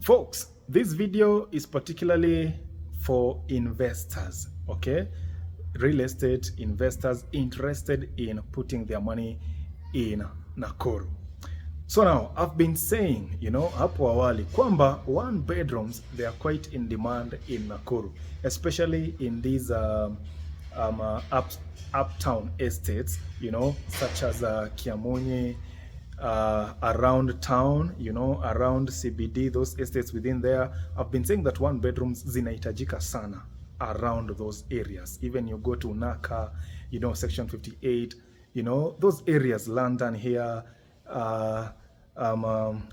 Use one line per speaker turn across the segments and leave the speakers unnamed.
Folks, this video is particularly for investors, okay? Real estate investors interested in putting their money in Nakuru. So now, I've been saying, hapo awali, kwamba one bedrooms, they are quite in demand in Nakuru, especially in these uptown estates, such as Kiamunyi, around town, around CBD, those estates within there. I've been saying that one bedrooms zinahitajika sana around those areas. Even you go to Naka, section 58, those areas, London here,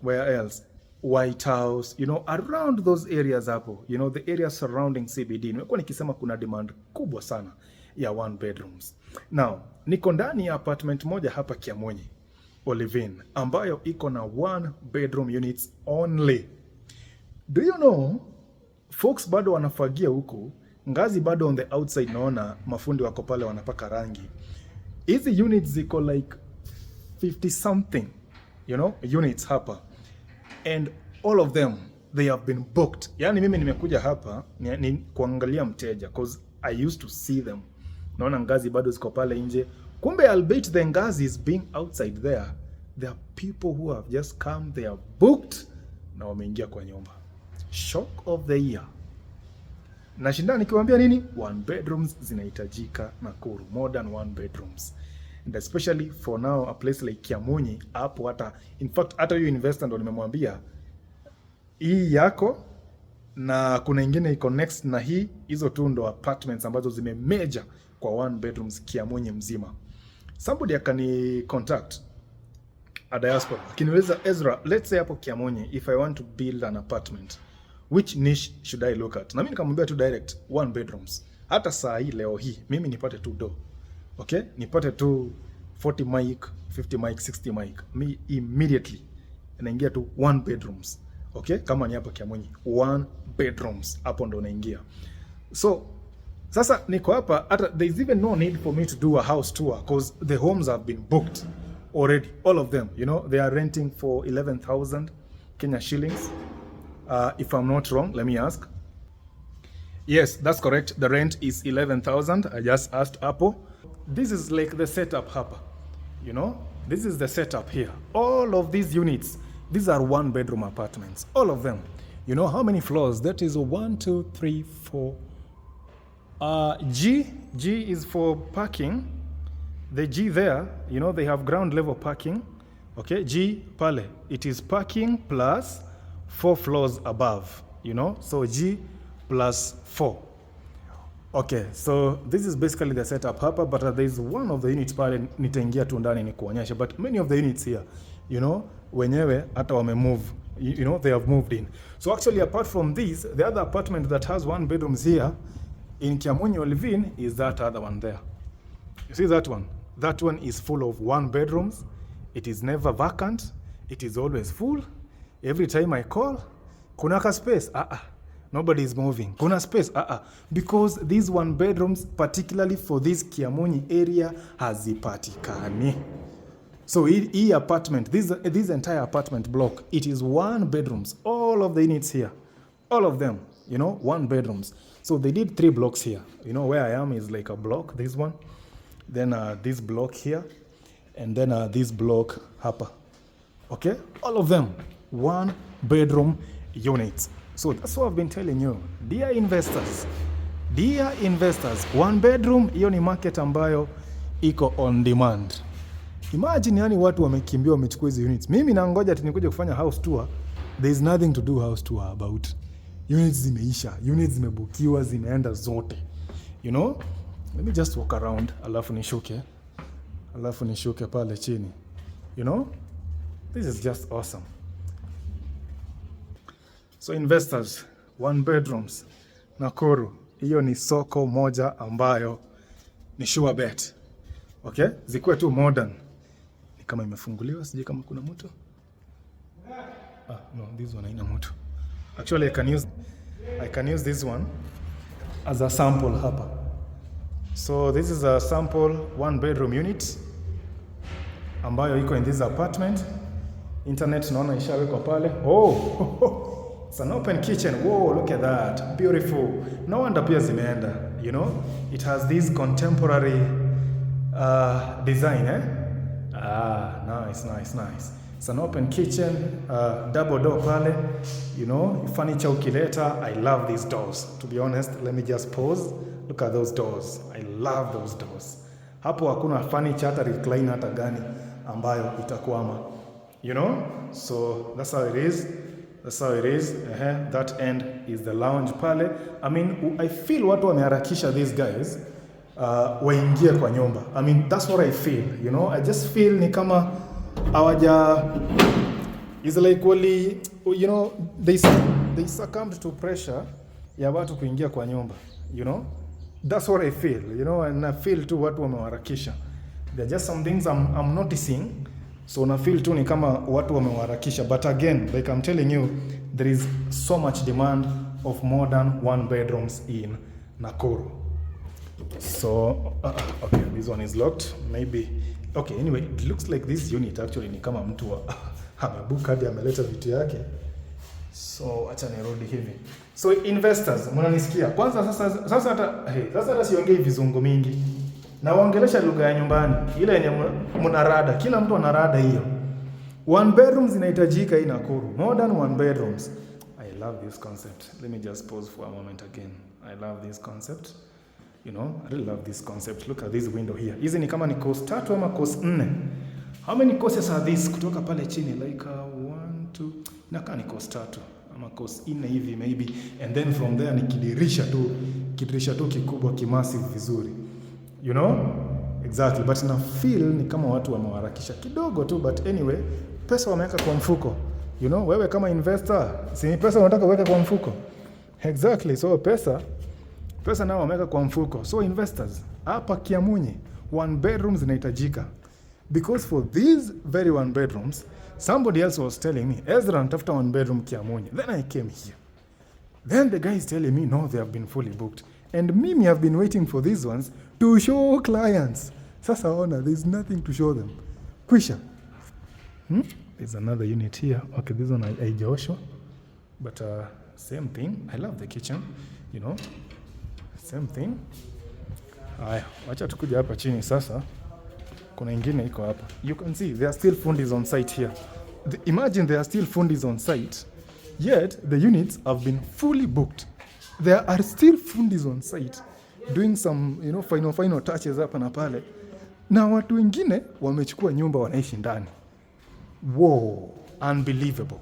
where else? White House, around those areas hapo, the areas surrounding CBD. Nimekuwa nikisema kuna demand kubwa sana ya one bedrooms. Now, niko ndani ya apartment moja hapa Kiamunyi, Olivine, ambayo iko na one bedroom units only. Do you know, folks bado wanafagia huku, ngazi bado on the outside, naona mafundi wako pale wanapaka rangi. Hizi units ziko like 50 something, units hapa. And all of them, they have been booked. Yani mimi nimekuja hapa ni kuangalia mteja, because I used to see them. Naona ngazi bado ziko pale nje. Kumbe albeit the ngazi is being outside there, there are people who have just come, they have booked, na wameingia kwa nyumba. Shock of the year. Nashinda nikiwaambia nini? One bedrooms zinahitajika Nakuru, more than one bedrooms. And especially for now, a place like Kiamunyi, hapo hata, in fact, hata you investor ndo nimemwambia, hii yako, na kuna ingine iko next na hii, hizo tu ndo apartments ambazo zimemeja kwa one bedrooms Kiamunyi mzima. Somebody akani contact a diaspora, akiniuliza, Ezra, let's say hapo Kiamunyi, if I want to build an apartment, which niche should I look at? Na mimi nikamwambia tu direct, one bedrooms. Hata saa hii leo hii, mimi nipate tu do. Okay? Nipate tu 40 mic, 50 mic, 60 mic. Me immediately naingia tu one bedrooms. Okay? Kama ni hapo Kiamunyi, one bedrooms. Hapo ndo naingia. So, sasa niko hapa, there's even no need for me to do a house tour because the homes have been booked already. All of them, they are renting for 11,000 Kenya shillings. If I'm not wrong, let me ask. Yes, that's correct. The rent is 11,000. I just asked Apple. This is like the setup hapa. This is the setup here. All of these units, these are one bedroom apartments. All of them. You know how many floors? That is 1, 2, 3, 4. G is for parking. The G there, they have ground level parking. Okay, G pale, it is parking plus 4 floors above, so G plus 4. Okay, so this is basically the setup hapa, but there is one of the units pale nitaingia tu ndani ni kuonyesha, but many of the units here, wenyewe hata wame move, they have moved in. So actually, apart from this, the other apartment that has one bedrooms here in Kiamunyi Olivine is that other one there. You see that one? That one is full of one bedrooms. It is never vacant. It is always full. Every time I call, kuna ka space? Nobody is moving. Kuna space? Because these one bedrooms, particularly for this Kiamunyi area, hazipatikani. So hii apartment, this entire apartment block, it is one bedrooms. All of the units here, all of them, one bedrooms. So they did 3 blocks here. Where I am is like a block, this one. Then this block here. And then this block hapa. Okay? All of them, one bedroom units. So that's what I've been telling you. Dear investors, one bedroom, hiyo ni market ambayo iko on demand. Imagine watu wamekimbia wamechukua hizo units. Mimi nangoja nikuje kufanya house tour. There is nothing to do house tour about. Units zimeisha, units zimebukiwa, zimeenda zote. Let me just walk around, alafu nishuke pale chini. This is just awesome. So investors, one bedrooms, Nakuru, hiyo ni soko moja ambayo ni sure bet. Okay? Zikuwe tu modern. Ni kama imefunguliwa, sije kama kuna mtu. No, this one haina mtu. Actually, I can use this one as a sample hapa. So this is a sample one bedroom unit ambayo iko in this apartment. Internet naona ishawekwa pale. It's an open kitchen. Whoa, look at that. Beautiful. No wonder pia zimeenda. You know, it has this contemporary design, eh? Nice. It's an open kitchen, double door pale. You know, furniture ukileta. I love these doors. To be honest, let me just pause. Look at those doors. I love those doors. Hapo hakuna furniture hata recliner hata gani ambayo itakwama. You know? So that's how it is. That end is the lounge pale. I mean, I feel watu wameharakisha these guys waingie kwa nyumba. I mean, that's what I feel. You know, I just feel ni kama hawaja is like wali, you know, they succumbed to pressure ya watu kuingia kwa nyumba. You know? That's what I feel, you know, and I feel tu watu wamewaharakisha. There are just some things I'm noticing. So na feel tu ni kama watu wamewaharakisha. But again, like I'm telling you, there is so much demand of modern one bedrooms in Nakuru. So, okay, this one is locked. Maybe, okay, anyway, it looks like this unit actually ni kama mtu amebuka hadi ameleta vitu yake. So, acha nirudi hivi. So, investors, mnanisikia? Kwanza sasa hata siongei vizungu mingi. Na waongelesha lugha ya nyumbani. Ile yenye mnarada, kila mtu anarada hiyo. One bedrooms inahitajika hii Nakuru. Modern one bedrooms. I love this concept. Let me just pause for a moment again. I love this concept. You know, I really love this concept. Look at this window here. Hizi ni kama ni course 3 ama course 4. How many courses are these kutoka pale chini? Like 1, 2, inakaa ni course 3 ama course 4 hivi maybe. And then from there ni kidirisha tu kikubwa kimassive vizuri. You know? Exactly. But na feel ni kama watu wamewaharakisha kidogo tu, but anyway, pesa wameweka kwa mfuko. You know, wewe kama investor, si ni pesa unataka kuweka kwa mfuko. Exactly. So pesa nao wameweka kwa mfuko. So investors, hapa Kiamunyi, one bedrooms zinahitajika. Because for these very one bedrooms, somebody else was telling me, Ezra, natafuta one bedroom Kiamunyi. Then I came here. Then the guy is telling me, no, they have been fully booked. And me have been waiting for these ones to show clients. Sasa ona, there's nothing to show them. Kwisha. There's another unit here. Okay, this one haijaoshwa. But same thing. I love the kitchen, you know. Same thing. Haya, wacha tukuja hapa chini sasa. Kuna ingine iko hapa. You can see there are still fundis on site here. Imagine there are still fundis on site. Yet the units have been fully booked. There are still fundis on site doing some, you know, final touches hapa na pale. Na watu wengine wamechukua nyumba wanaishi ndani. Wow, unbelievable.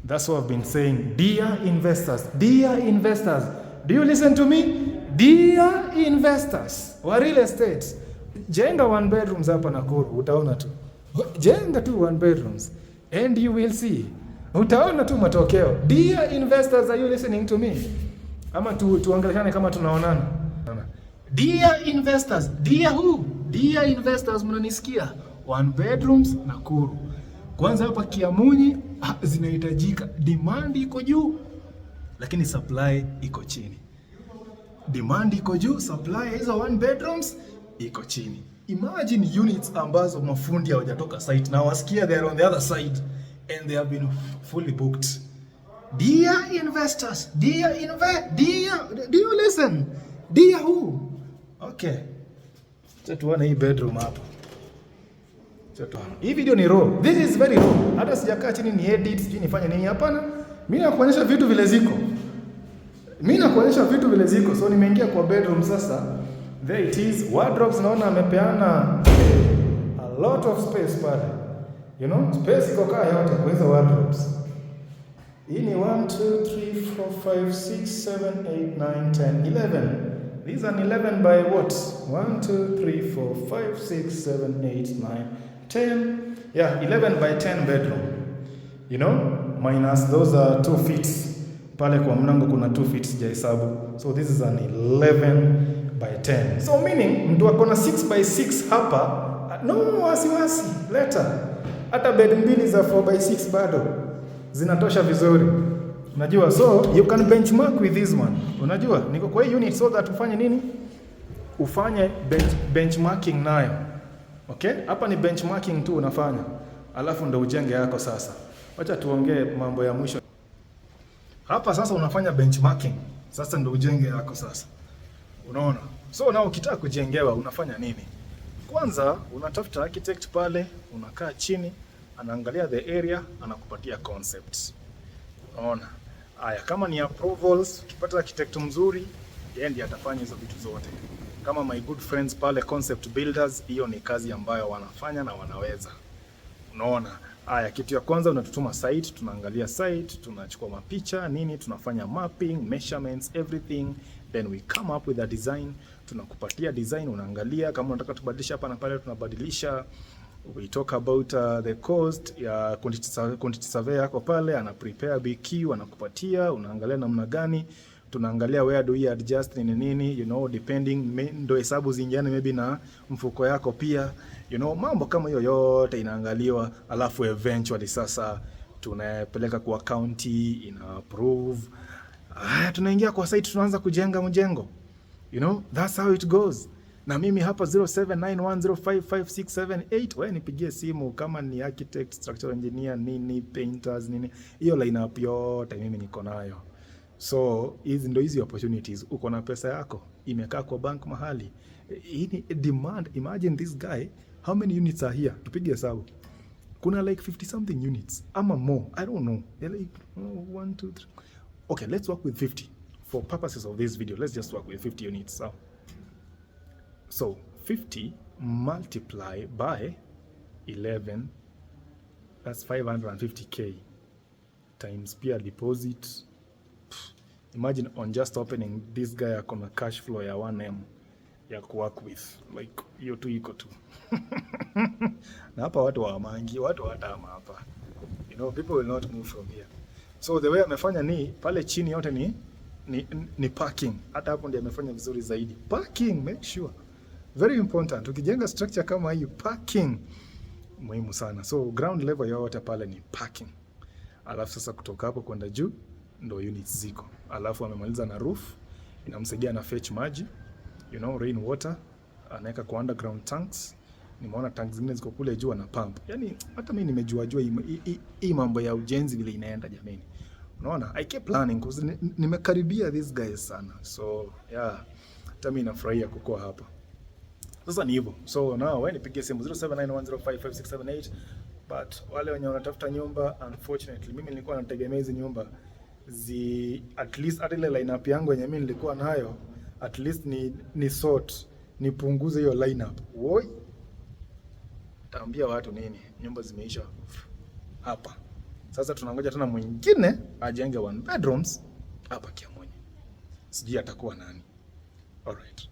That's what I've been saying. Dear investors, do you listen to me? Dear investors, wa real estate, jenga one bedrooms hapa Nakuru, utaona tu. Jenga tu one bedrooms and you will see. Utaona tu matokeo. Dear investors, are you listening to me? Ama tuongeleshane kama tunaonana. Dear investors, dear who? Dear investors, mnanisikia? One bedrooms Nakuru. Kwanza hapa Kiamunyi zinahitajika. Demand iko juu lakini supply iko chini. Demand iko juu, supply hizo one bedrooms iko chini. Imagine units ambazo mafundi hawajatoka site na wasikia they are on the other side and they have been fully booked. Dear investors, do you listen? Dear who? Okay. Tuone hii bedroom hapa. Hii video ni raw. This is very raw. Hata sijakaa chini ni edit, sijui nifanye nini, hapana. Mimi nakuonyesha vitu vile ziko. So nimeingia kwa bedroom sasa. There it is. Wardrobes naona amepeana a lot of space pale. You know, space iko kaa yote kwa hizo wardrobes. Hii ni 1 2 3 4 5 6 7 8 9 10 11. These are 11 by what? 1 2 3 4 5 6 7 8 9 10. Yeah, 11 by 10 bedroom. You know, minus those are 2 feet. Pale kwa mlango kuna 2 feet sijahesabu. So this is an 11 by 10. So meaning mtu akona 6 by 6 hapa, no wasiwasi, leta. Hata bed mbili za 4 by 6 bado zinatosha vizuri. Unajua, so you can benchmark with this one. Unajua, niko kwa hii unit so that ufanye nini? Ufanye benchmarking nayo. Okay? Hapa ni benchmarking tu unafanya. Alafu ndo ujenge yako sasa. Wacha tuongee mambo ya mwisho. Hapa sasa unafanya benchmarking. Sasa ndio ujenge yako sasa. Unaona? So na ukitaka kujengewa unafanya nini? Kwanza unatafuta architect pale, unakaa chini, anaangalia the area, anakupatia concepts. Unaona? Haya, kama ni approvals, ukipata architect mzuri, yeye ndiye atafanya hizo vitu zote. Kama my good friends pale concept builders, hiyo ni kazi ambayo wanafanya na wanaweza. Unaona? Haya, kitu ya kwanza unatutuma site, tunaangalia site, tunachukua mapicha, nini, tunafanya mapping, measurements, everything, then we come up with a design, tunakupatia design, unaangalia kama unataka tubadilisha hapa na pale tunabadilisha. We talk about the cost ya quantity survey yako pale, ana prepare BQ, anakupatia, unaangalia namna gani, tunaangalia where do we adjust nini, you know, depending, ndo hesabu zingiane maybe na mfuko yako pia, you know, mambo kama hiyo yote inaangaliwa, alafu eventually sasa tunapeleka kwa county, ina approve. Tunaingia kwa site, tunaanza kujenga mjengo. You know, that's how it goes. Na mimi hapa 0791055678, wewe nipigie simu kama ni architect, structural engineer, nini, painters, nini. Hiyo lineup yote mimi niko nayo. So, hizi ndo hizi opportunities. Uko na pesa yako, imekaa kwa bank mahali. Hii ni demand. Imagine this guy, how many units are here? Tupige hesabu. Kuna like 50 something units. Ama more. I don't know. Like 1, 2, 3. Okay, let's work with 50. For purposes of this video, let's just work with 50 units. So 50 multiply by 11, that's 550k times pia deposit. Imagine on just opening, this guy akona cash flow ya 1M ya kuwork with, like hiyo tu iko tu. Na hapa watu waamangi, watu watama hapa, you know, people will not move from here. So the way amefanya ni pale chini yote ni parking. Hata hapo ndiye amefanya vizuri zaidi. Parking, make sure. Very important. Ukijenga structure kama hii, parking muhimu sana. So ground level yote pale ni parking. Alafu sasa kutoka hapo kwenda juu ndo units ziko. Alafu amemaliza na roof, inamsaidia na fetch maji, you know, rain water, anaweka kwa underground tanks. Nimeona tanks zingine ziko kule juu na pump. Yaani hata mimi nimejua hii mambo ya ujenzi vile inaenda jamani. Unaona? I keep planning because nimekaribia these guys sana. So, yeah. Hata mimi nafurahia kukoa hapa. Sasa ni hivyo. So now wewe nipigie simu 0791055678, but wale wenye wanatafuta nyumba, unfortunately mimi nilikuwa nategemea hizi nyumba at least hata ile lineup yangu yenye mimi nilikuwa nayo at least ni sort nipunguze hiyo lineup. Woi. Taambia watu nini? Nyumba zimeisha hapa. Sasa tunangoja tena mwingine ajenge 1 bedrooms hapa Kiamunyi. Sijui atakuwa nani. All right.